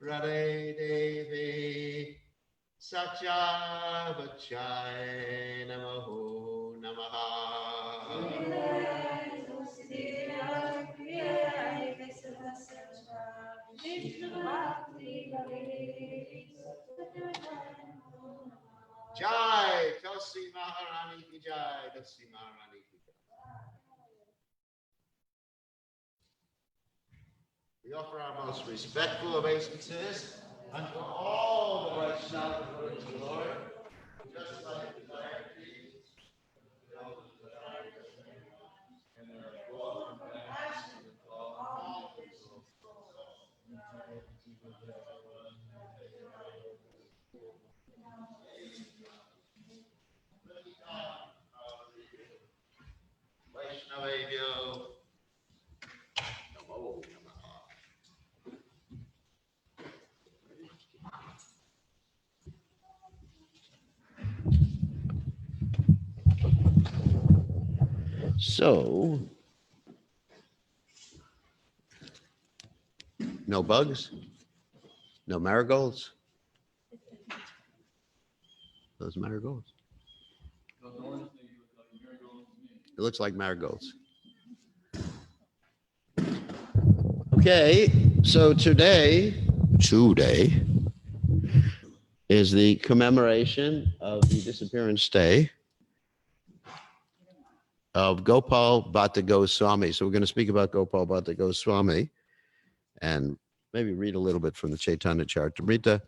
Radhe Devi Satya Vachai Namaho Namaha. Jai Tulsi Maharani ki Jai, Tulsi Maharani ki Jai. We offer our most respectful obeisances unto all the Vaishnava devotees of the Lord, just like the deities, the elders of the and their full compassion with all people. Vaishnavebhyo Namo Namaha. So, no bugs? No marigolds? Those marigolds. It looks like marigolds. Okay, so today is the commemoration of the disappearance day of GopalBhattaGoswami. So we're going to speak about GopalBhattaGoswami and maybe read a little bit from the Chaitanya Charitamrita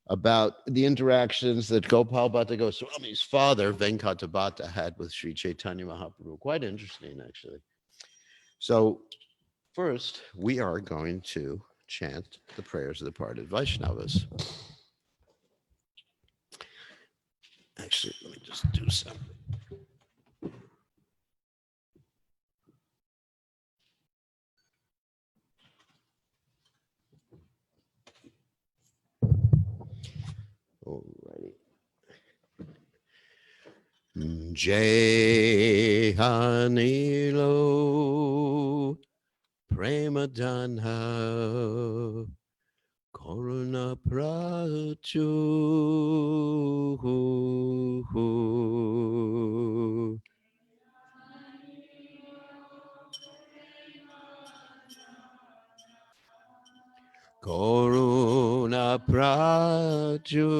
about the interactions that GopalBhattaGoswami's father, Venkatabhatta, had with Sri Chaitanya Mahaprabhu. Quite interesting, actually. So first, we are going to chant the prayers of the departed Vaishnavas. Actually, let me just do something. Alrighty. Jai Hanilo Premadana Koruna Prachu Koruna Prachu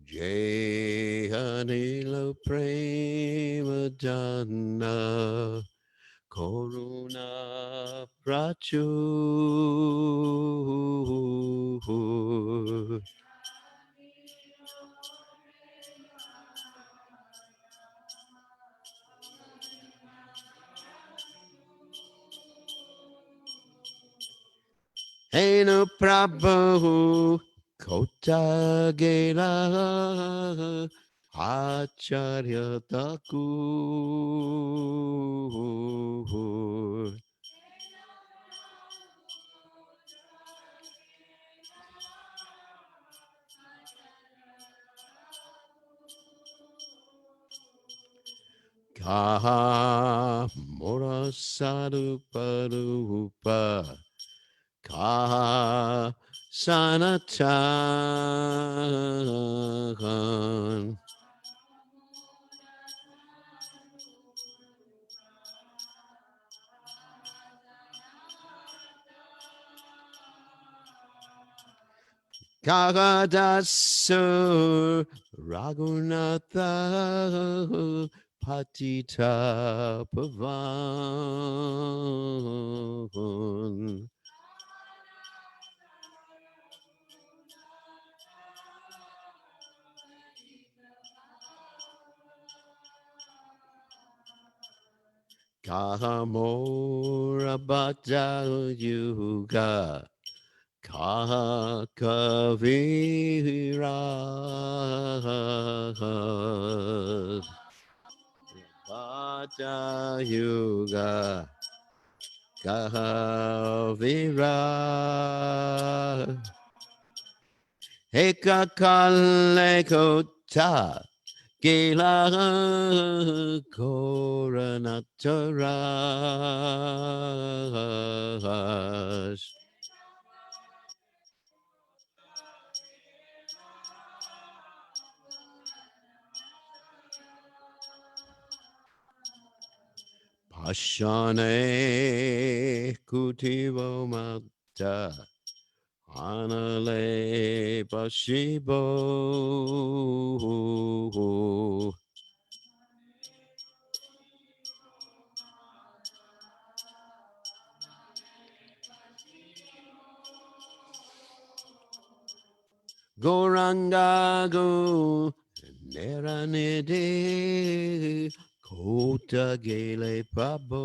Jai Hanilo Premadana Koruna Prachu Henu Prabhu Kotagela Acharya Thakur Kaha Mora Sadhu Parupa Kaha Sanatan Kagadasur Raghunatha Patita Pavan Kahamora Bhatta Yuga Kaha Kavira Bhatta Yuga Kavira Eka Kalekota Gila Koranatara Ashane kutivo mata anale pashibo. Goranga go neranede kota gele pabo.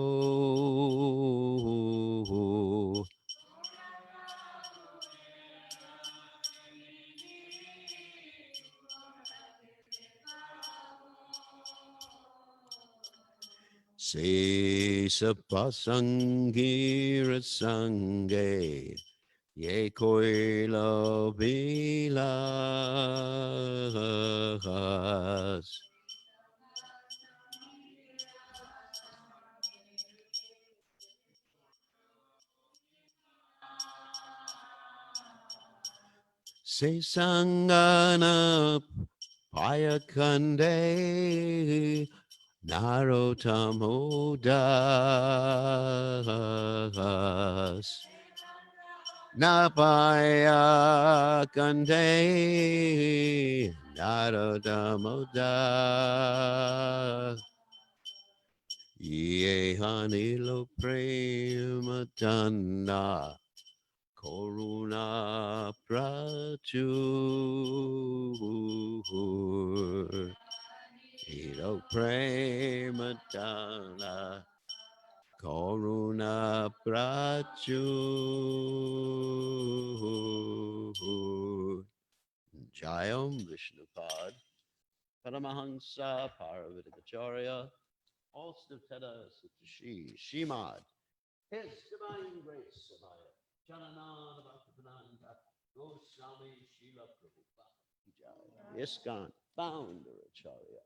Se sapasangira sange ye koila vilas. Se sangana payakande narotamodas. Napaya Kante Narotamoda. Ye Hanilo Prematana Koruna Prachur. Ilo Prematana Koruna Prachur. Jayam Vishnupad Paramahansa Paravidikacharya all Stuteta Satashi Shimad His Divine Grace Samaya Jananana Bhaktivedanta Goswami Srila Prabhupada Ki Jai ISKCON Founder Acharya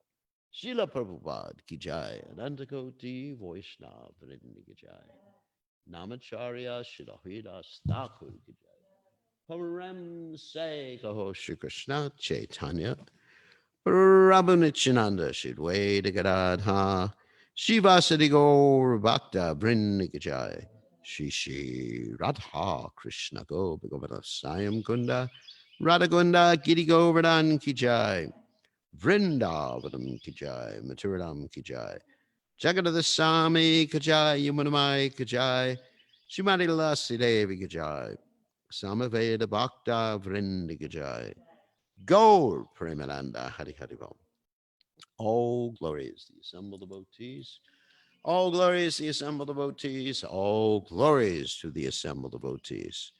Srila Prabhupada Ki Jai Anantakoti Vaishnava Vrinda Ki Jai Namacharya Srila Hridas Thakur Ki Jai Param Se Kaho Shri Krishna Chaitanya Prabhu Nityananda Shidway Gadadha Shivasadi Gaur Bhakta Brindikajai Shishi Radha Krishna Go Bhagavata Sayam Kunda Radhakunda Giri Govardhan Kijai Vrindavanam Kijai Maturadam Kijai Jagadada Sami Kijai Yamunamai Kijai Shimadi Lasi Devi Kijai Samaveda Bhakta Vrindikajai Gaur Premananda Hari Hari Ram. All glories to the assembled devotees. All glories to the assembled devotees. All glories to the assembled devotees.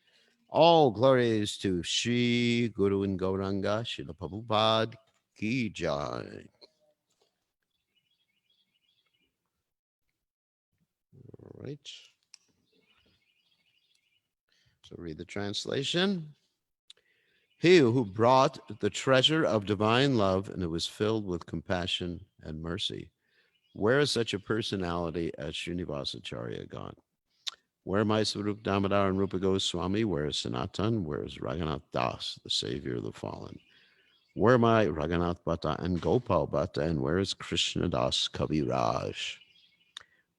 All glories to Sri Guru and Gauranga, Srila Prabhupada Ki Jai. All right. So read the translation. He who brought the treasure of divine love and who was filled with compassion and mercy. Where is such a personality as Srinivasacharya gone? Where am I, Swarup Damodar and Rupa Goswami? Where is Sanatan? Where is Raghunath Das, the savior of the fallen? Where am I, Raghunath Bhatta and Gopal Bhatta? And where is Krishna Das Kaviraj?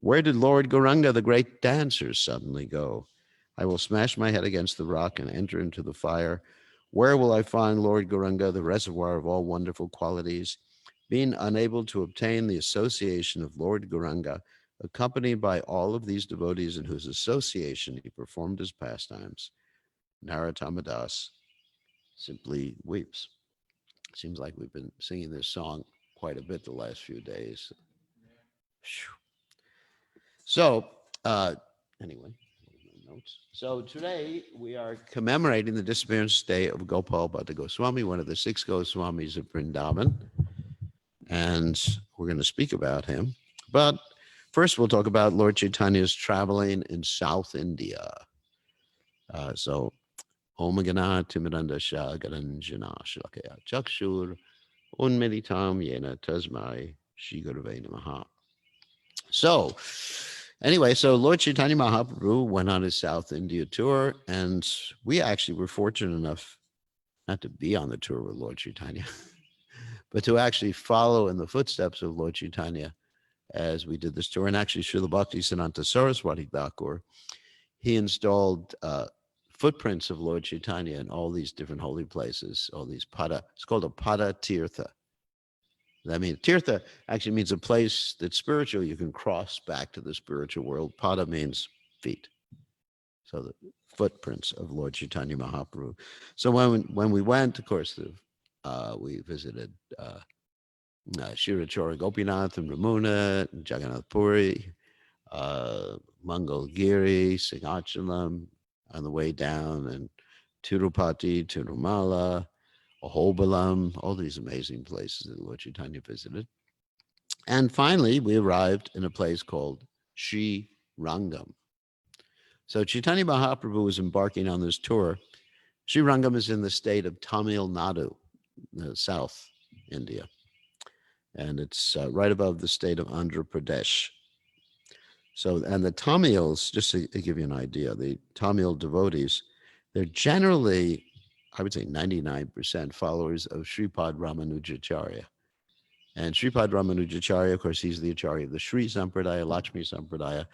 Where did Lord Gauranga, the great dancer, suddenly go? I will smash my head against the rock and enter into the fire. Where will I find Lord Gauranga, the reservoir of all wonderful qualities? Being unable to obtain the association of Lord Gauranga, accompanied by all of these devotees in whose association he performed his pastimes, Narottama Das simply weeps. Seems like we've been singing this song quite a bit the last few days. So, anyway, notes. So today we are commemorating the disappearance day of GopalBhattaGoswami, one of the 6 Goswamis of Vrindavan, and we're going to speak about him. But first, we'll talk about Lord Chaitanya's traveling in South India. So, Om Gana Timiranda Shah Garanjana Shlakaya Chakshur Unmeditam Yena Tasmai Shri Gurave Namaha. So, anyway, so Lord Chaitanya Mahaprabhu went on his South India tour, and we actually were fortunate enough not to be on the tour with Lord Chaitanya, but to actually follow in the footsteps of Lord Chaitanya as we did this tour. And actually, Srila Bhaktisiddhanta Saraswati Thakur, he installed footprints of Lord Chaitanya in all these different holy places, all these pada. It's called a pada tirtha. That means tirtha actually means a place that's spiritual. You can cross back to the spiritual world. Pada means feet. So the footprints of Lord Chaitanya Mahaprabhu. So when we went, of course, we visited Shirachora Gopinath and Ramuna, and Jagannath Puri, Mangalgiri, Singhachalam on the way down, and Tirupati, Tirumala, Ahobalam, all these amazing places that Lord Chaitanya visited. And finally, we arrived in a place called Sri Rangam. So Chaitanya Mahaprabhu was embarking on this tour. Sri Rangam is in the state of Tamil Nadu, South India. And it's right above the state of Andhra Pradesh. So, and the Tamils, just to give you an idea, the Tamil devotees, they're generally, I would say 99% followers of Sripad Ramanujacharya. And Sripad Ramanujacharya, of course, he's the Acharya of the Sri Sampradaya, Lakshmi Sampradaya,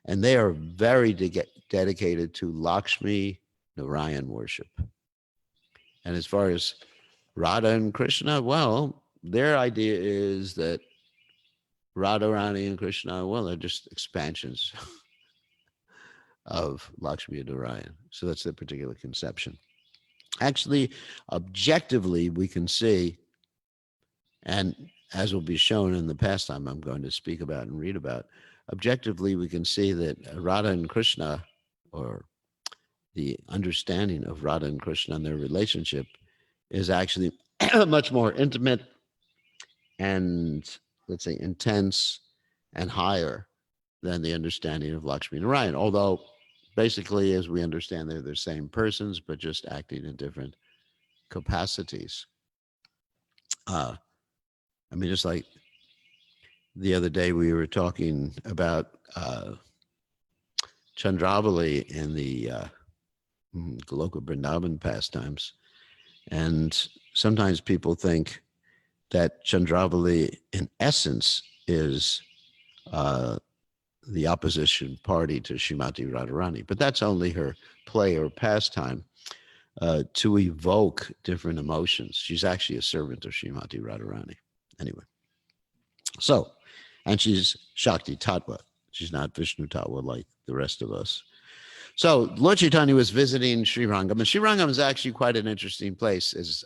and they are very dedicated to Lakshmi Narayan worship. And as far as Radha and Krishna, well, their idea is that Radharani and Krishna, well, they're just expansions of Lakshmi Narayan. So that's their particular conception. Actually, objectively, we can see, and as will be shown in the pastime I'm going to speak about and read about, objectively, we can see that Radha and Krishna, or the understanding of Radha and Krishna and their relationship, is actually much more intimate and, let's say, intense and higher than the understanding of Lakshmi Narayan. Although, basically, as we understand, they're the same persons, but just acting in different capacities. I mean, just like the other day, we were talking about Chandravali in the Goloka Vrindavan pastimes. And sometimes people think that Chandravali, in essence, is the opposition party to Srimati Radharani. But that's only her play or pastime to evoke different emotions. She's actually a servant of Srimati Radharani. Anyway, so, and she's Shakti Tattva. She's not Vishnu Tattva like the rest of us. So Lord Chaitanya was visiting Sri Rangam, and Sri Rangam is actually quite an interesting place. It's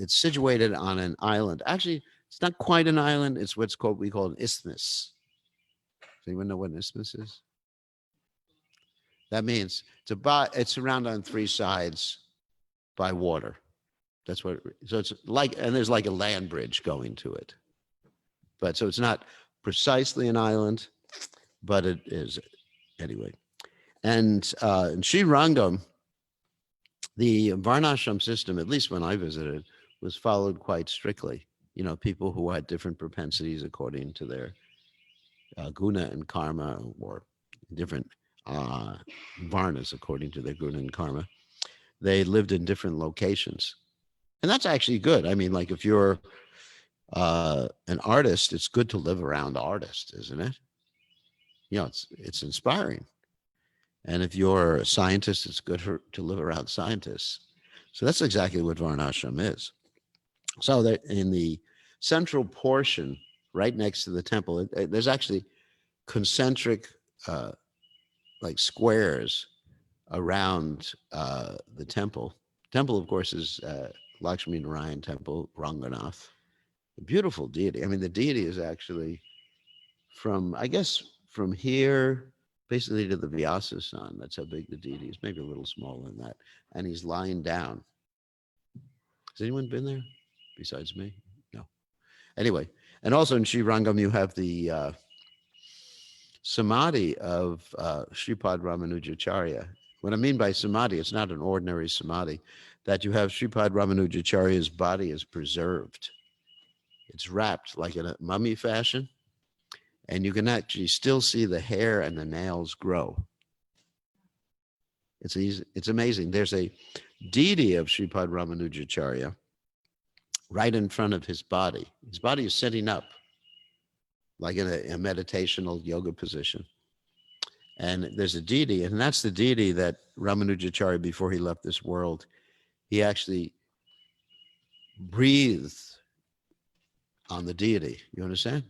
situated on an island. Actually, it's not quite an island. It's what's called, we call an isthmus. Does anyone know what an isthmus is? That means it's surrounded on three sides by water. That's what, so it's like, and there's like a land bridge going to it. But so it's not precisely an island, but it is anyway. And in Sri Rangam, the Varnashram system, at least when I visited, was followed quite strictly. You know, people who had different propensities according to their guna and karma, or different varnas according to their guna and karma, they lived in different locations. And that's actually good. I mean, like if you're an artist, it's good to live around artists, isn't it? You know, it's inspiring. And if you're a scientist, it's good to live around scientists. So that's exactly what Varnashram is. So that in the central portion, right next to the temple, there's actually concentric like squares around the temple. Temple, of course, is Lakshmi Narayan Temple, Ranganath. A beautiful deity. I mean, the deity is actually from, I guess, from here, basically to the Vyasasan. That's how big the deity is, maybe a little smaller than that. And he's lying down. Has anyone been there besides me? No. Anyway, and also in Sri Rangam, you have the samadhi of Sripad Ramanujacharya. What I mean by samadhi, it's not an ordinary samadhi, that you have Sripad Ramanujacharya's body is preserved. It's wrapped like in a mummy fashion, and you can actually still see the hair and the nails grow. It's easy, it's amazing. There's a deity of Sripad Ramanujacharya right in front of his body. His body is sitting up, like in a meditational yoga position. And there's a deity, and that's the deity that Ramanujacharya, before he left this world, he actually breathed on the deity. You understand?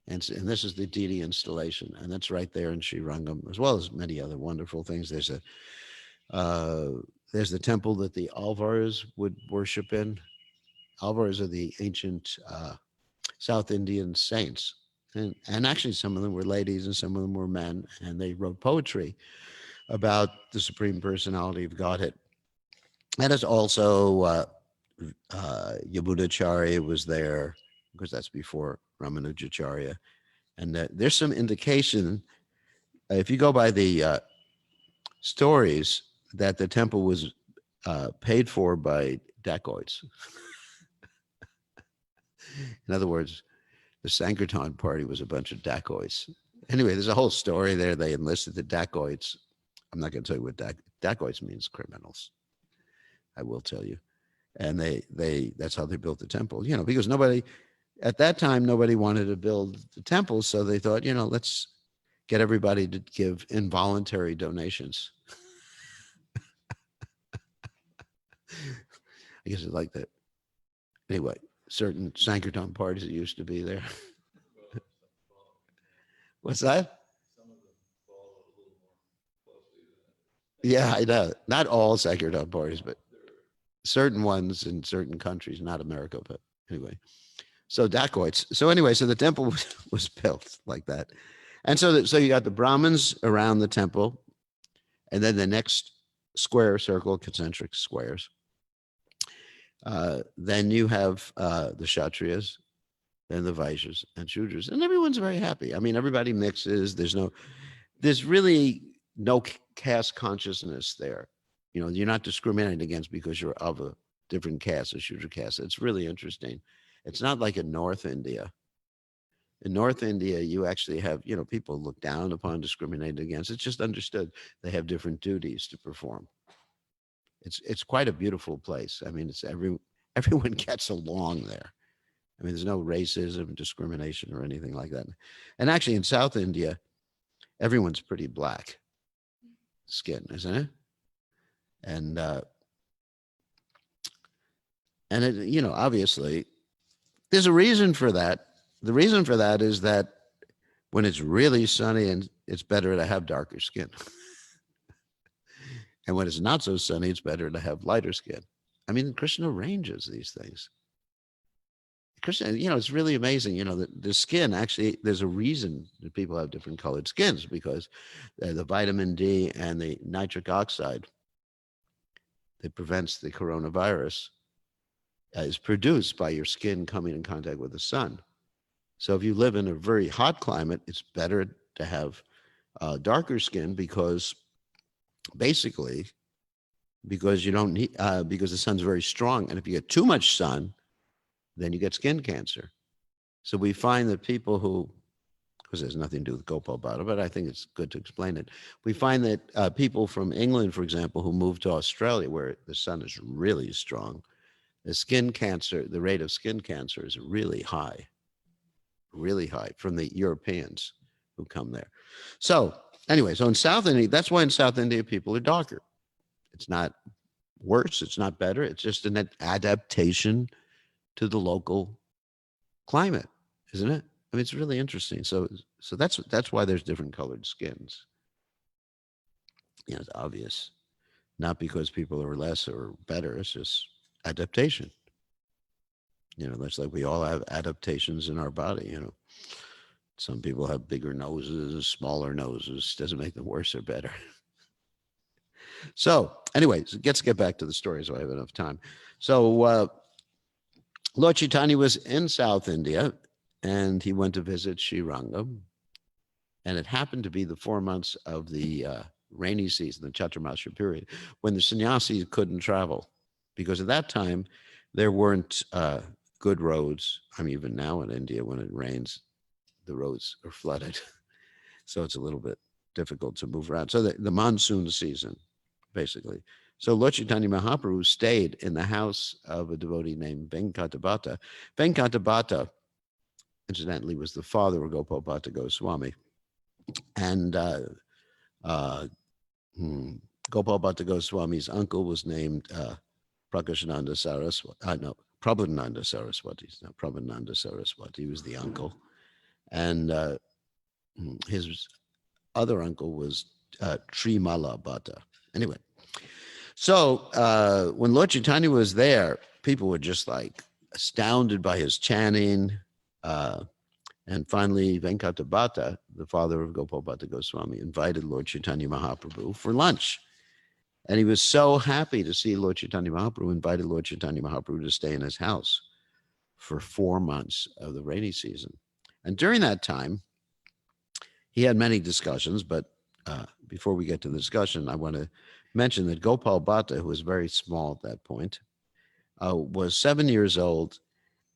And this is the deity installation, and that's right there in Srirangam, as well as many other wonderful things. There's the temple that the Alvars would worship in. Alvars are the ancient South Indian saints. And actually, some of them were ladies and some of them were men, and they wrote poetry about the Supreme Personality of Godhead. And it's also Yamudacharya was there, because that's before Ramanujacharya. And there's some indication, if you go by the stories, that the temple was paid for by dacoits. In other words, the Sankirtan party was a bunch of dacoits. Anyway, there's a whole story there. They enlisted the dacoits. I'm not going to tell you what dacoits means, criminals. I will tell you. And that's how they built the temple, because at that time, nobody wanted to build the temple. So they thought, let's get everybody to give involuntary donations. I guess it's like that. Anyway, certain Sankirtan parties that used to be there. What's that? Yeah, I know. Not all Sankirtan parties, but certain ones in certain countries, not America, but anyway. So dacoits. So anyway, so the temple was built like that. And so you got the Brahmins around the temple, and then the next square circle, concentric squares. Then you have the Kshatriyas, then the Vaishyas and Shudras, and everyone's very happy. I mean, everybody mixes. There's really no caste consciousness there. You're not discriminated against because you're of a different caste, a Shudra caste. It's really interesting. It's not like in North India. In North India, you actually have, people look down upon, discriminated against. It's just understood they have different duties to perform. It's quite a beautiful place. I mean, everyone gets along there. I mean, there's no racism, discrimination, or anything like that. And actually, in South India, everyone's pretty black skin, isn't it? And it, obviously, there's a reason for that. The reason for that is that when it's really sunny, and it's better to have darker skin. And when it's not so sunny, it's better to have lighter skin. I mean, Krishna arranges these things. Krishna, it's really amazing. The skin, actually, there's a reason that people have different colored skins, because the vitamin D and the nitric oxide that prevents the coronavirus is produced by your skin coming in contact with the sun. So if you live in a very hot climate, it's better to have darker skin, because you don't need, because the sun's very strong. And if you get too much sun, then you get skin cancer. So we find that people who, because there's nothing to do with GopalBhatta, but I think it's good to explain it. We find that people from England, for example, who move to Australia, where the sun is really strong, the rate of skin cancer is really high from the Europeans who come there. So anyway, so in South India, that's why in South India, people are darker. It's not worse. It's not better. It's just an adaptation to the local climate, isn't it? I mean, it's really interesting. So that's why there's different colored skins. It's obvious. Not because people are less or better. It's just adaptation. That's like we all have adaptations in our body. Some people have bigger noses, smaller noses. Doesn't make them worse or better. So anyways, let's get back to the story so I have enough time. So Lord Chaitanya was in South India, and he went to visit Srirangam. And it happened to be the 4 months of the rainy season, the Chaturmasya period, when the sannyasis couldn't travel. Because at that time, there weren't good roads. I mean, even now in India, when it rains, the roads are flooded. So it's a little bit difficult to move around. So the monsoon season, basically. So Lord Chaitanya Mahaprabhu stayed in the house of a devotee named Venkatabhatta. Venkatabhatta incidentally was the father of GopalBhattaGoswami. And uh, GopalBhattaGoswami's uncle was named Prakashananda Saraswati. No, Prabhupada Saraswati. No, Prabhupada Saraswati was the uncle. And his other uncle was Trimala Bhatta. Anyway, so when Lord Chaitanya was there, people were just like astounded by his chanting. And finally, Venkata Bhatta, the father of Gopal Bhatta Goswami, invited Lord Chaitanya Mahaprabhu for lunch. And he was so happy to see Lord Chaitanya Mahaprabhu, invited Lord Chaitanya Mahaprabhu to stay in his house for 4 months of the rainy season. And during that time, he had many discussions, but before we get to the discussion, I want to mention that Gopal Bhatta, who was very small at that point, was 7 years old,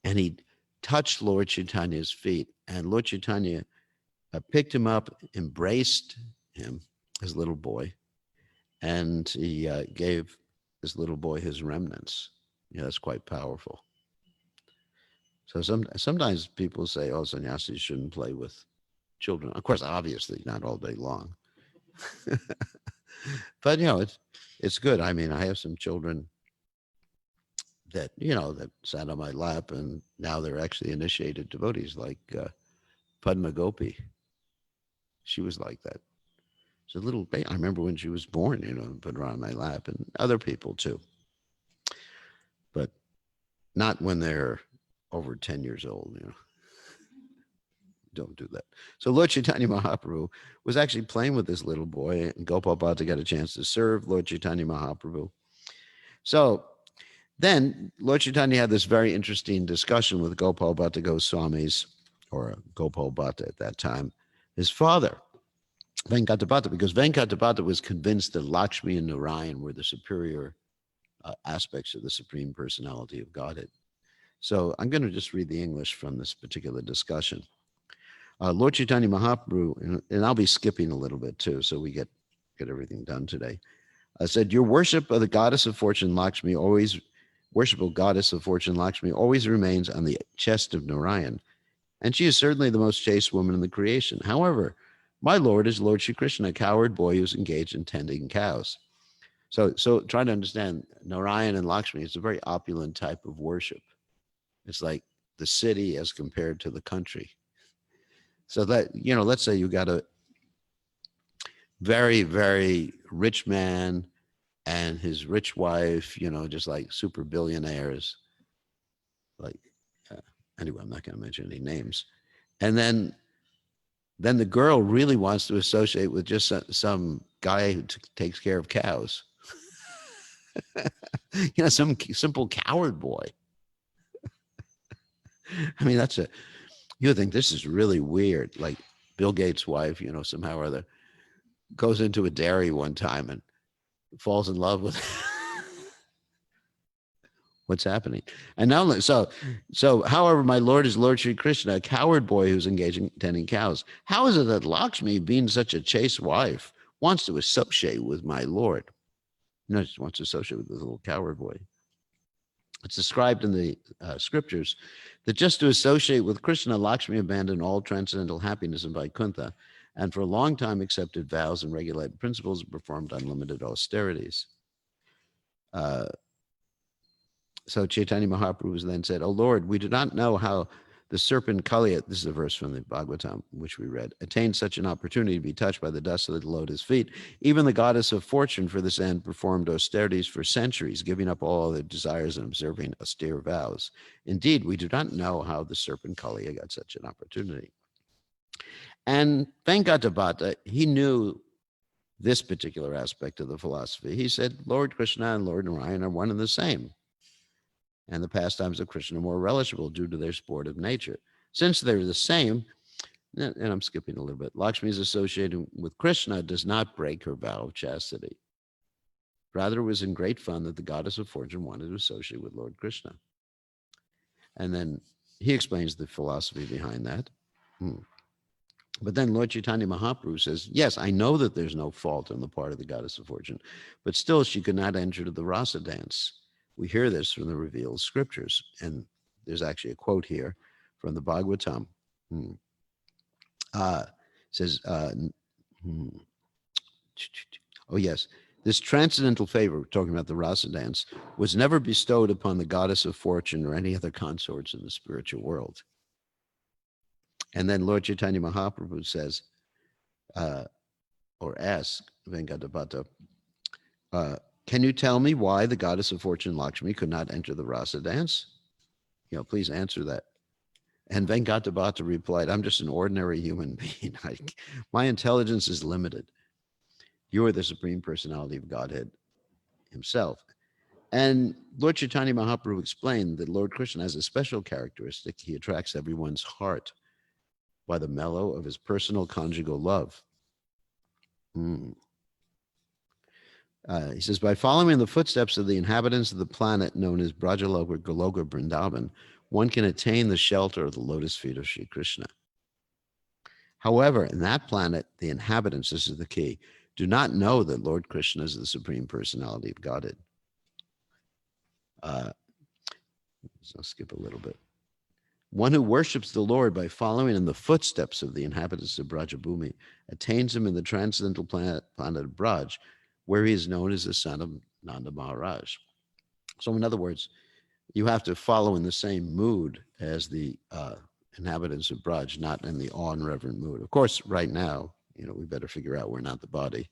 and he touched Lord Chaitanya's feet, and Lord Chaitanya picked him up, embraced him, his little boy, and he gave this little boy his remnants. Yeah, that's quite powerful. So sometimes people say, oh, sannyasis shouldn't play with children. Of course, obviously, not all day long. But, it's good. I mean, I have some children that, that sat on my lap, and now they're actually initiated devotees, like Padma Gopi. She was like that. She's a little baby. I remember when she was born, put her on my lap, and other people too. But not when they're over 10 years old, Don't do that. So Lord Chaitanya Mahaprabhu was actually playing with this little boy, and Gopal Bhatta got a chance to serve Lord Chaitanya Mahaprabhu. So then Lord Chaitanya had this very interesting discussion with Gopal Bhatta Goswami's, or Gopal Bhatta at that time, his father, Venkata Bhatta, because Venkata Bhatta was convinced that Lakshmi and Narayan were the superior aspects of the Supreme Personality of Godhead. So I'm going to just read the English from this particular discussion. Lord Chaitanya Mahaprabhu, and I'll be skipping a little bit too, so we get everything done today, said, your worship of the goddess of fortune, Lakshmi, worshipful goddess of fortune, Lakshmi, always remains on the chest of Narayan, and she is certainly the most chaste woman in the creation. However, my Lord is Lord Shri Krishna, a coward boy who's engaged in tending cows. So try to understand, Narayan and Lakshmi, it's a very opulent type of worship. It's like the city as compared to the country. So that, let's say you got a very, very rich man and his rich wife, just like super billionaires. Like, anyway, I'm not going to mention any names. And then the girl really wants to associate with just some guy who takes care of cows. Some simple coward boy. I mean, you would think this is really weird. Like Bill Gates' wife, somehow or other, goes into a dairy one time and falls in love with what's happening. And now, so however, my Lord is Lord Shri Krishna, a coward boy who's engaging tending cows. How is it that Lakshmi, being such a chaste wife, wants to associate with my Lord? She wants to associate with this little coward boy. It's described in the scriptures that just to associate with Krishna, Lakshmi abandoned all transcendental happiness in Vaikuntha, and for a long time accepted vows and regulated principles and performed unlimited austerities. So Chaitanya Mahaprabhu then said, "O Lord, we do not know how the serpent Kali," this is a verse from the Bhagavatam, which we read, "attained such an opportunity to be touched by the dust of the lotus feet. Even the goddess of fortune for this end performed austerities for centuries, giving up all other desires and observing austere vows. Indeed, we do not know how the serpent Kali got such an opportunity." And Venkata Bhatta, he knew this particular aspect of the philosophy. He said, Lord Krishna and Lord Narayan are one and the same, and the pastimes of Krishna are more relishable due to their sportive nature. Since they're the same, and I'm skipping a little bit, Lakshmi is associated with Krishna does not break her vow of chastity. Rather, it was in great fun that the goddess of fortune wanted to associate with Lord Krishna. And then he explains the philosophy behind that. But then Lord Chaitanya Mahaprabhu says, yes, I know that there's no fault on the part of the goddess of fortune, but still she could not enter the rasa dance. We hear this from the revealed scriptures. And there's actually a quote here from the Bhagavatam. Hmm. Says, hmm. Oh, yes. This transcendental favor, talking about the rasa dance, was never bestowed upon the goddess of fortune or any other consorts in the spiritual world. And then Lord Chaitanya Mahaprabhu says, or asks Venkatabhatta, can you tell me why the goddess of fortune Lakshmi could not enter the rasa dance? Please answer that. And Venkatabhatta replied, I'm just an ordinary human being. My intelligence is limited. You are the Supreme Personality of Godhead himself. And Lord Chaitanya Mahaprabhu explained that Lord Krishna has a special characteristic. He attracts everyone's heart by the mellow of his personal conjugal love. He says, by following the footsteps of the inhabitants of the planet known as Brajaloka, Goloka, Vrindavan, one can attain the shelter of the lotus feet of Sri Krishna. However, in that planet, the inhabitants, this is the key, do not know that Lord Krishna is the Supreme Personality of Godhead. So I'll skip a little bit. One who worships the Lord by following in the footsteps of the inhabitants of Brajabhumi attains him in the transcendental planet of Braj, where he is known as the son of Nanda Maharaj. So in other words, you have to follow in the same mood as the inhabitants of Braj, not in the awe and reverent mood. Of course, right now, we better figure out we're not the body.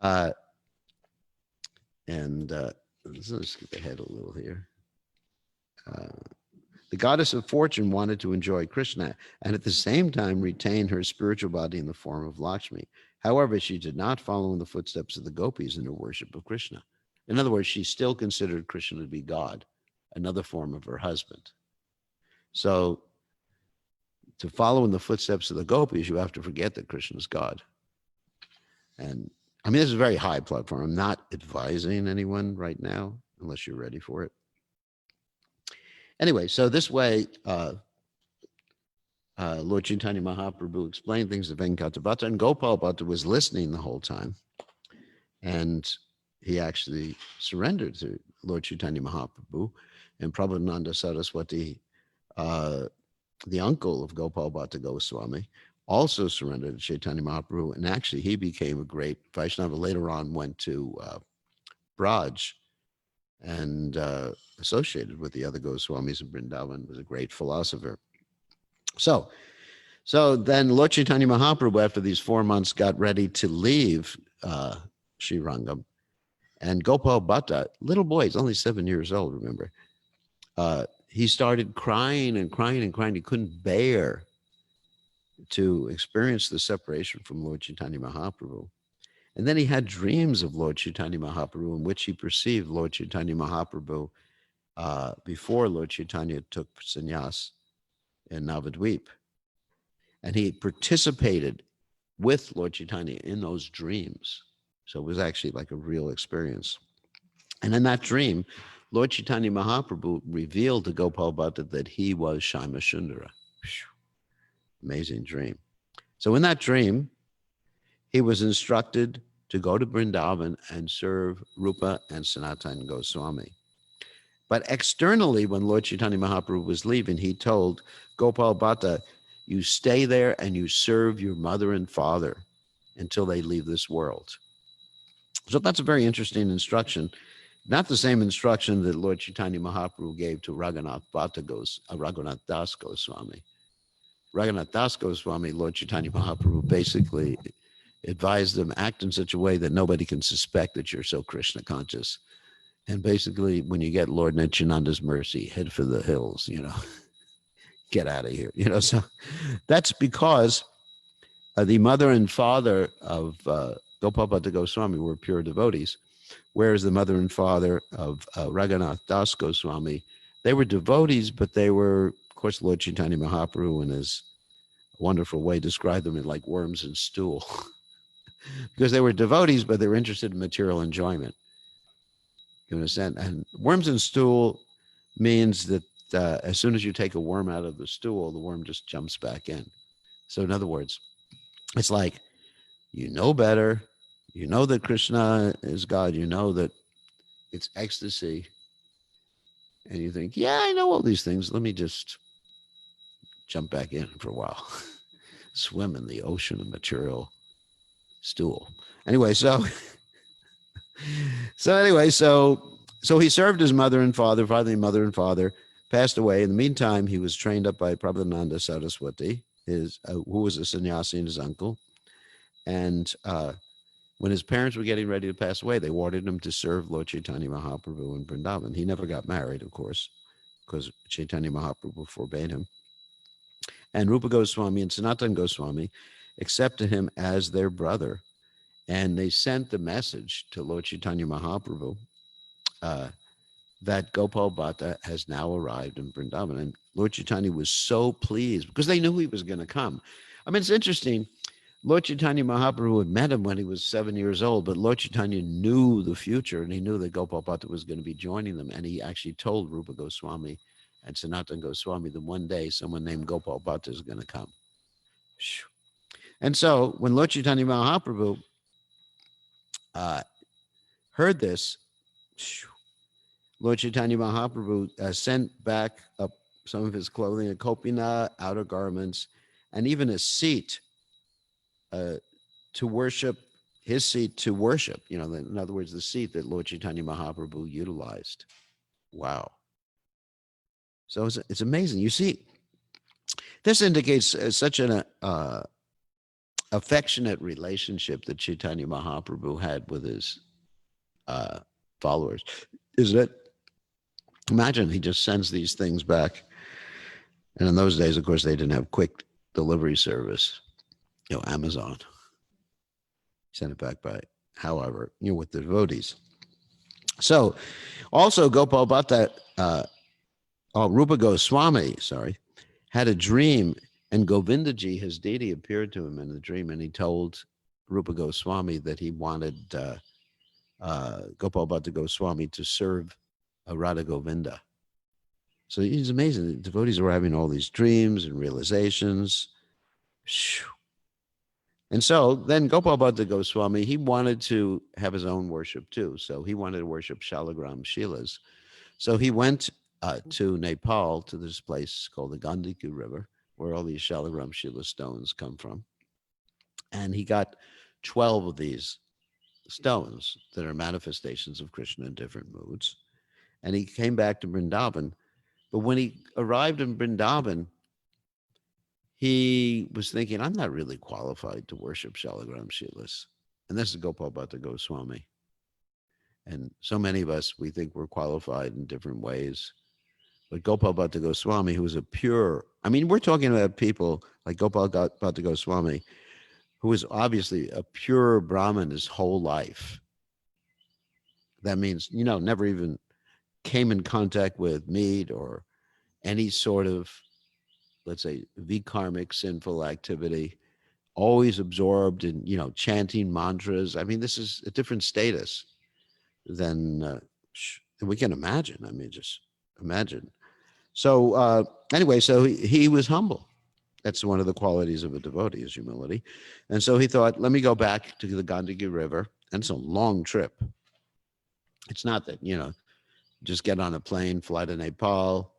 Let's skip ahead a little here. The goddess of fortune wanted to enjoy Krishna and at the same time retain her spiritual body in the form of Lakshmi. However, she did not follow in the footsteps of the gopis in her worship of Krishna. In other words, she still considered Krishna to be God, another form of her husband. So to follow in the footsteps of the gopis, you have to forget that Krishna is God. And I mean, this is a very high platform. I'm not advising anyone right now, unless you're ready for it. Anyway, so this way, Lord Chaitanya Mahaprabhu explained things to Venkatabhatta, and GopalBhatta was listening the whole time. And he actually surrendered to Lord Chaitanya Mahaprabhu, and Prabhupada Saraswati, the uncle of GopalBhattaGoswami, also surrendered to Chaitanya Mahaprabhu, and actually he became a great Vaishnava. Later on went to Braj and associated with the other Goswamis in Vrindavan, was a great philosopher. So then Lord Chaitanya Mahaprabhu, after these 4 months, got ready to leave Srirangam. And Gopal Bhatta, little boy, he's only 7 years old, remember, he started crying and crying and crying. He couldn't bear to experience the separation from Lord Chaitanya Mahaprabhu. And then he had dreams of Lord Chaitanya Mahaprabhu in which he perceived Lord Chaitanya Mahaprabhu before Lord Chaitanya took sannyas in Navadvip. And he participated with Lord Chaitanya in those dreams. So it was actually like a real experience. And in that dream, Lord Chaitanya Mahaprabhu revealed to Gopal Bhatta that he was Shyamasundara. Sundara. Amazing dream. So in that dream, he was instructed to go to Vrindavan and serve Rupa and Sanatana Goswami. But externally, when Lord Chaitanya Mahaprabhu was leaving, he told Gopal Bhatta, you stay there and you serve your mother and father until they leave this world. So that's a very interesting instruction. Not the same instruction that Lord Chaitanya Mahaprabhu gave to Raghunath Das Goswami. Raghunath Das Goswami, Lord Chaitanya Mahaprabhu basically advised them, act in such a way that nobody can suspect that you're so Krishna conscious. And basically, when you get Lord Nityananda's mercy, head for the hills, get out of here. So that's because the mother and father of GopalBhattaGoswami were pure devotees, whereas the mother and father of Raghunath Das Goswami, they were devotees, but they were, of course, Lord Chaitanya Mahaprabhu in his wonderful way described them as like worms in stool. Because they were devotees, but they were interested in material enjoyment. You understand? And worms in stool means that as soon as you take a worm out of the stool, the worm just jumps back in. So in other words, it's like, you know better, you know that Krishna is God, you know that it's ecstasy, and you think, yeah, I know all these things, let me just jump back in for a while, swim in the ocean of material stool. Anyway, so he served his mother and father. Finally, mother and father passed away. In the meantime, he was trained up by Prabhupada Saraswati, who was a sannyasi and his uncle. And when his parents were getting ready to pass away, they ordered him to serve Lord Chaitanya Mahaprabhu in Vrindavan. He never got married, of course, because Chaitanya Mahaprabhu forbade him. And Rupa Goswami and Sanatana Goswami accepted him as their brother. And they sent the message to Lord Chaitanya Mahaprabhu that Gopal Bhatta has now arrived in Vrindavan. And Lord Chaitanya was so pleased because they knew he was going to come. I mean, it's interesting. Lord Chaitanya Mahaprabhu had met him when he was 7 years old, but Lord Chaitanya knew the future, and he knew that Gopal Bhatta was going to be joining them. And he actually told Rupa Goswami and Sanatana Goswami that one day someone named Gopal Bhatta is going to come. And so when Lord Chaitanya Mahaprabhu heard this, Lord Chaitanya Mahaprabhu sent back up some of his clothing, a kopina, outer garments, and even a seat to worship, his seat to worship. You know, in other words, the seat that Lord Chaitanya Mahaprabhu utilized. Wow. So it's amazing. You see, this indicates such an affectionate relationship that Chaitanya Mahaprabhu had with his followers. Isn't it? Imagine he just sends these things back. And in those days, of course, they didn't have quick delivery service, Amazon. Sent it back by, however, with the devotees. So also Gopal Bhatta, Rupa Goswami, had a dream, and Govindaji, his deity, appeared to him in the dream, and he told Rupa Goswami that he wanted Gopal Bhatta Goswami to serve Radha Govinda. So it's amazing. The devotees were having all these dreams and realizations. And so then Gopal Bhatta Goswami, he wanted to have his own worship too. So he wanted to worship Shalagram Shilas. So he went to Nepal, to this place called the Gandaki River, where all these Shalagram Shila stones come from. And he got 12 of these stones that are manifestations of Krishna in different moods. And he came back to Vrindavan. But when he arrived in Vrindavan, he was thinking, I'm not really qualified to worship Shalagram Shilas. And this is Gopal Bhatta Goswami. And so many of us, we think we're qualified in different ways. But Gopal Bhatta Goswami, who was a pure, we're talking about people like Gopal Bhatta Goswami, who was obviously a pure Brahmin his whole life. That means, never even came in contact with meat or any sort of, let's say, vikarmic sinful activity, always absorbed in, chanting mantras. This is a different status than we can imagine. Just imagine. So anyway, so he was humble. That's one of the qualities of a devotee, is humility. And so he thought, let me go back to the Gandaki River. And it's a long trip. It's not that, just get on a plane, fly to Nepal,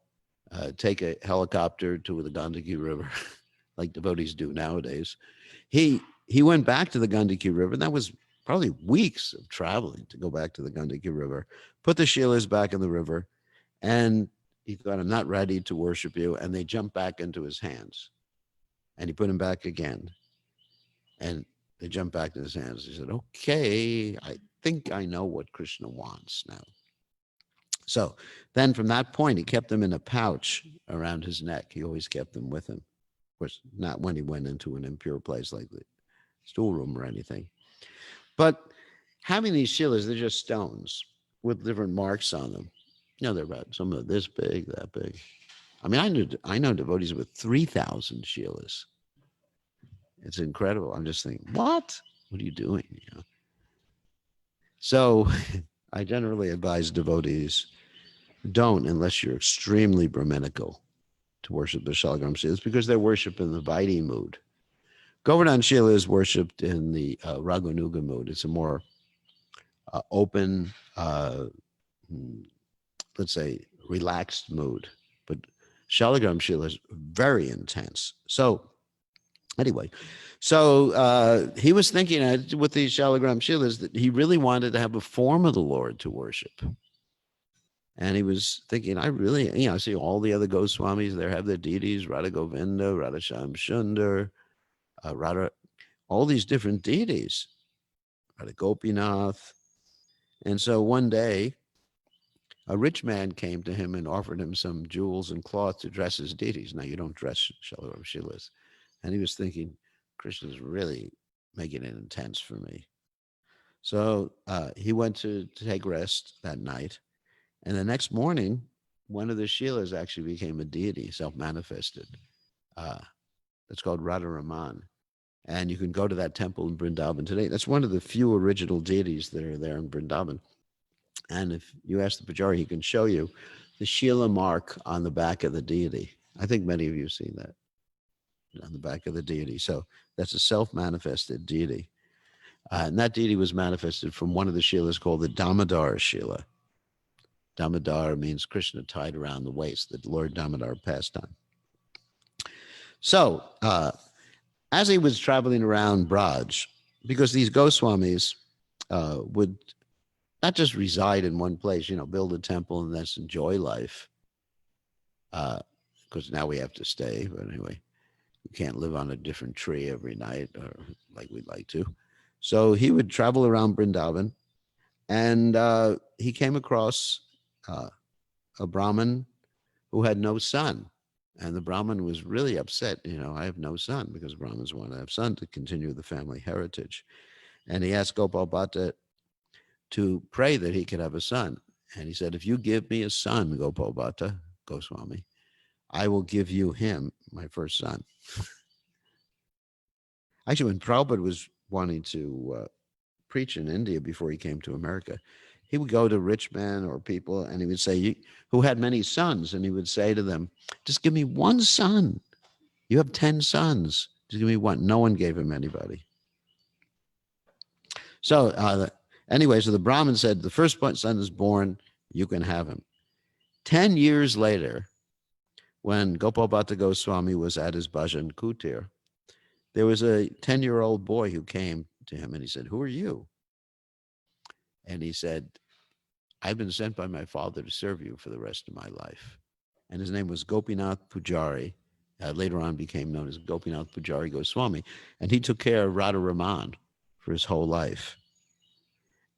take a helicopter to the Gandaki River, like devotees do nowadays. He went back to the Gandaki River, and that was probably weeks of traveling to go back to the Gandaki River, put the Shilas back in the river, and he thought, I'm not ready to worship you. And they jumped back into his hands. And he put him back again. And they jumped back in his hands. He said, okay, I think I know what Krishna wants now. So then from that point, he kept them in a pouch around his neck. He always kept them with him. Of course, not when he went into an impure place like the stoolroom or anything. But having these shilas, they're just stones with different marks on them. They're about some of this big, that big. I know devotees with 3,000 shilas. It's incredible. I'm just thinking, what? What are you doing? So I generally advise devotees, don't, unless you're extremely Brahminical, to worship the Shalagram Shilas, because they're worship in the Vaidhi mood. Govardhan Shila is worshipped in the Raghunuga mood. It's a more open, let's say, relaxed mood. But Shalagram Shila is very intense. So anyway, so he was thinking with these Shalagram Shilas that he really wanted to have a form of the Lord to worship. And he was thinking, I really, I see all the other Goswamis, they have their deities, Radha Govinda, Radha Shyam Sundar, Radha, all these different deities, Radha Gopinath. And so one day, a rich man came to him and offered him some jewels and cloth to dress his deities. Now, you don't dress Shalagram Shilas. And he was thinking, Krishna's really making it intense for me. So he went to take rest that night. And the next morning, one of the Shilas actually became a deity, self-manifested. It's called Radha Raman. And you can go to that temple in Vrindavan today. That's one of the few original deities that are there in Vrindavan. And if you ask the Pujari, he can show you the Shila mark on the back of the deity. I think many of you have seen that on the back of the deity. So that's a self-manifested deity. And that deity was manifested from one of the Shilas called the Damodar Shila. Damodar means Krishna tied around the waist, that Lord Damodar passed on. So as he was traveling around Braj, because these Goswamis would not just reside in one place, build a temple and just enjoy life, because now we have to stay. But anyway, we can't live on a different tree every night or like we'd like to. So he would travel around Vrindavan, and he came across a Brahmin who had no son. And the Brahmin was really upset. I have no son, because Brahmins want to have son to continue the family heritage. And he asked Gopal Bhatta to pray that he could have a son. And he said, if you give me a son, Gopal Bhatta Goswami, I will give you him, my first son. Actually, when Prabhupada was wanting to preach in India before he came to America, he would go to rich men or people and he would say, who had many sons, and he would say to them, just give me one son. You have 10 sons. Just give me one. No one gave him anybody. So anyway, so the Brahmin said, the first son is born, you can have him. 10 years later, when Gopal Bhatta Goswami was at his bhajan kutir, there was a 10-year-old boy who came to him and he said, who are you? And he said, I've been sent by my father to serve you for the rest of my life. And his name was Gopinath Pujari. Later on became known as Gopinath Pujari Goswami. And he took care of Radha Raman for his whole life.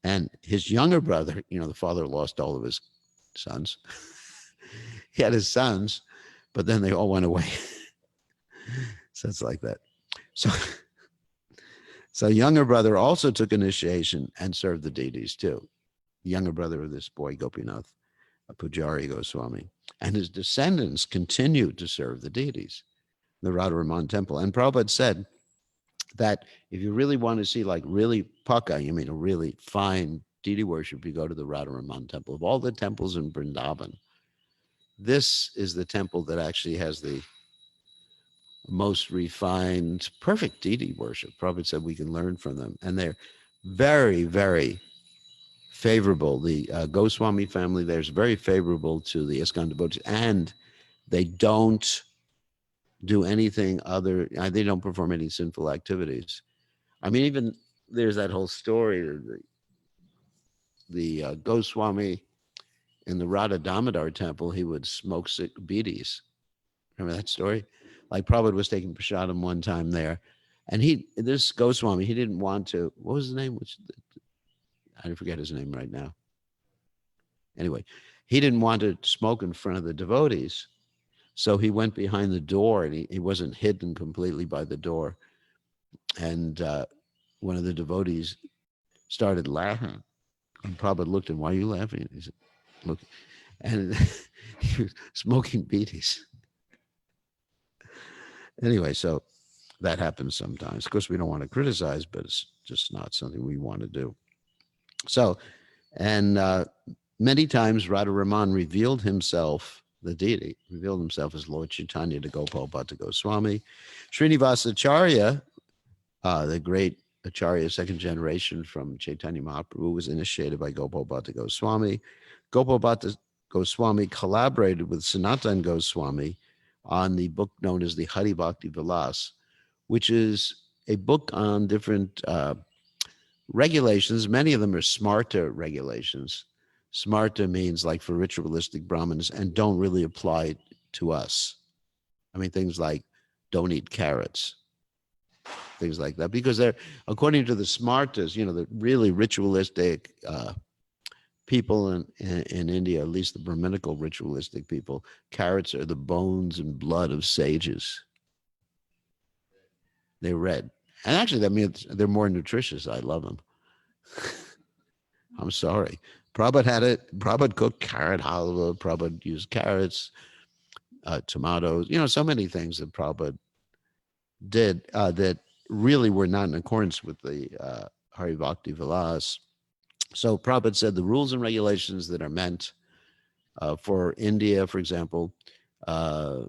And his younger brother, the father lost all of his sons. He had his sons, but then they all went away. So it's like that. So younger brother also took initiation and served the deities too. The younger brother of this boy, Gopinath Pujari Goswami. And his descendants continued to serve the deities, the Radha Raman temple. And Prabhupada said that if you really want to see like really paka, a really fine deity worship, you go to the Radha Raman temple. Of all the temples in Vrindavan, this is the temple that actually has the most refined, perfect deity worship. Prabhupada said we can learn from them. And they're very, very favorable. The Goswami family there is very favorable to the ISKCON devotees, and they don't do anything other, they don't perform any sinful activities. Even there's that whole story, the Goswami in the Radha Damodar temple, he would smoke bidis. Remember that story? Like Prabhupada was taking prasadam one time there, and this Goswami, he didn't want to, what was his name? I forget his name right now. Anyway, he didn't want to smoke in front of the devotees. So he went behind the door, and he wasn't hidden completely by the door. And one of the devotees started laughing. And Prabhupada looked at him, why are you laughing? He said, look. And he was smoking bidis. Anyway, so that happens sometimes. Of course, we don't want to criticize, but it's just not something we want to do. So, and many times Radha Raman revealed himself, the deity, revealed himself as Lord Chaitanya to Gopal Bhatta Goswami. Srinivasa Acharya, the great Acharya, second generation from Chaitanya Mahaprabhu, was initiated by Gopal Bhatta Goswami. Gopal Bhatta Goswami collaborated with Sanatan Goswami on the book known as the Hari Bhakti Vilas, which is a book on different regulations. Many of them are smarta regulations. Smarta means like for ritualistic Brahmins and don't really apply to us. I mean, things like don't eat carrots, things like that, because they're, according to the smartas, the really ritualistic people in India, at least the Brahminical ritualistic people, carrots are the bones and blood of sages. They're red. And actually, that means they're more nutritious. I love them. I'm sorry. Prabhupada had it. Prabhupada cooked carrot halwa. Prabhupada used carrots, tomatoes, so many things that Prabhupada did that really were not in accordance with the Hari Bhakti Vilas. So Prabhupada said the rules and regulations that are meant for India, for example,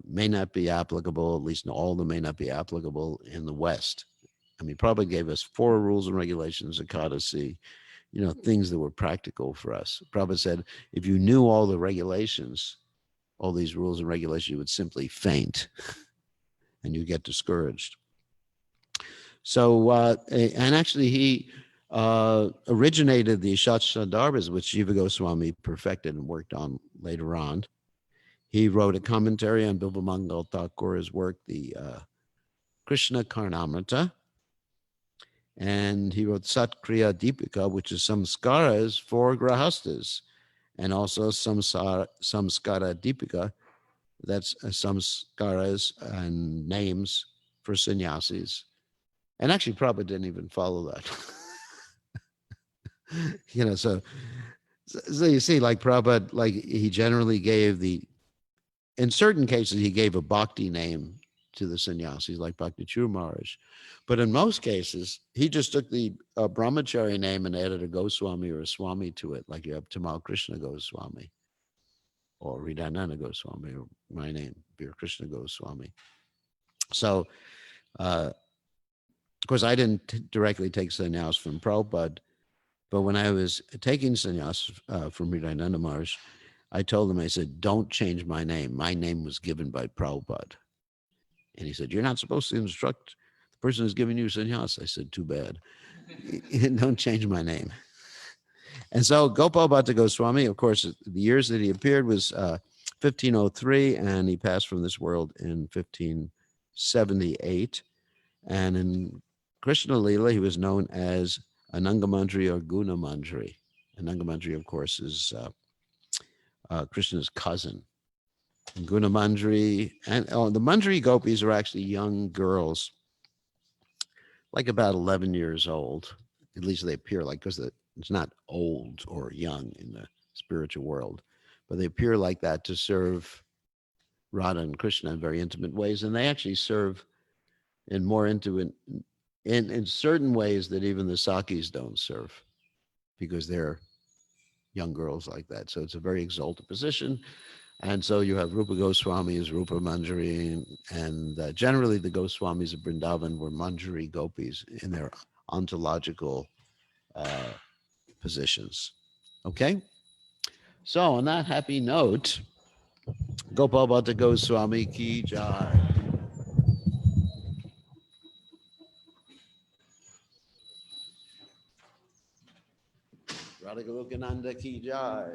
may not be applicable, at least all of them may not be applicable in the West. I mean, Prabhupada gave us 4 rules and regulations, Ekadasi, things that were practical for us. Prabhupada said, if you knew all the regulations, all these rules and regulations, you would simply faint and you get discouraged. So, and actually he originated the Shatshadarbas, which Jiva Goswami perfected and worked on later on. He wrote a commentary on Bilvamangal Thakur's work, the Krishna Karnamrita, and he wrote Satkriya Deepika, which is samskaras for grahastas, and also samskara Deepika, that's samskaras and names for sannyasis. And actually, Prabhupada didn't even follow that. So you see, like Prabhupada, like he generally gave in certain cases, he gave a bhakti name to the sannyasis, like Bhakti Chur Maharaj. But in most cases, he just took the brahmachari name and added a Goswami or a Swami to it, like you have Tamal Krishna Goswami or Hridayananda Goswami, or my name, Bir Krishna Goswami. So, of course, I didn't directly take sannyas from Prabhupada, but when I was taking sannyas from Hridayananda Maharaj, I told him, I said, don't change my name. My name was given by Prabhupada. And he said, you're not supposed to instruct the person who's giving you sannyas. I said, too bad. Don't change my name. And so GopalBhattaGoswami, of course, the years that he appeared was 1503, and he passed from this world in 1578. And in Krishna Lila, he was known as Anangamandri or Gunamandri. Anangamandri, of course, is Krishna's cousin. And Gunamandri, and the Mandri gopis are actually young girls, like about 11 years old. At least they appear like, because it's not old or young in the spiritual world, but they appear like that to serve Radha and Krishna in very intimate ways. And they actually serve in more intimate, in certain ways that even the Sakis don't serve, because they're young girls like that. So it's a very exalted position. And so you have Rupa Goswamis, Rupa Manjari, and generally the Goswamis of Vrindavan were Manjari gopis in their ontological positions. Okay? So on that happy note, Gopal Bhatta Goswami ki jai. Radha Golokananda ki jai.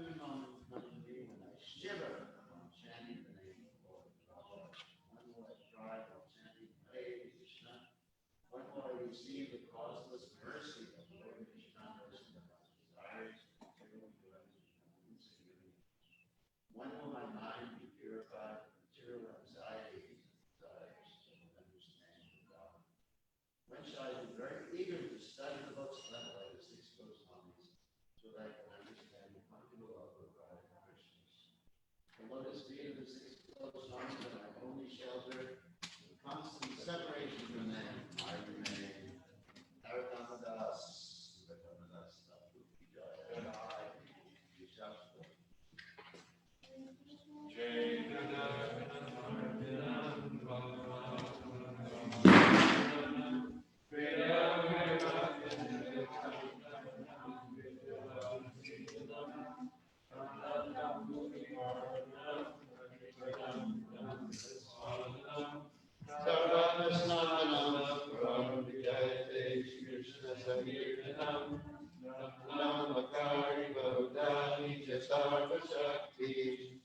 certain moments come to me when I shiver while chanting the name of the Lord. When will I cry while chanting Hare Krishna? When will I receive the causeless mercy of Lord Krishna, mercy of my desires, material enjoyments, and insecurity? When will my mind be purified from material anxieties and desires and understand God? When shall I be very eager to study the books led by the six Goswamis, so that I can understand the comfortable love of God and Krishna? The lotus feet of the six Goswamis are my only shelter. In constant separation from them, I remain. Haratamadas, Haratamadas, Sarva Shakti,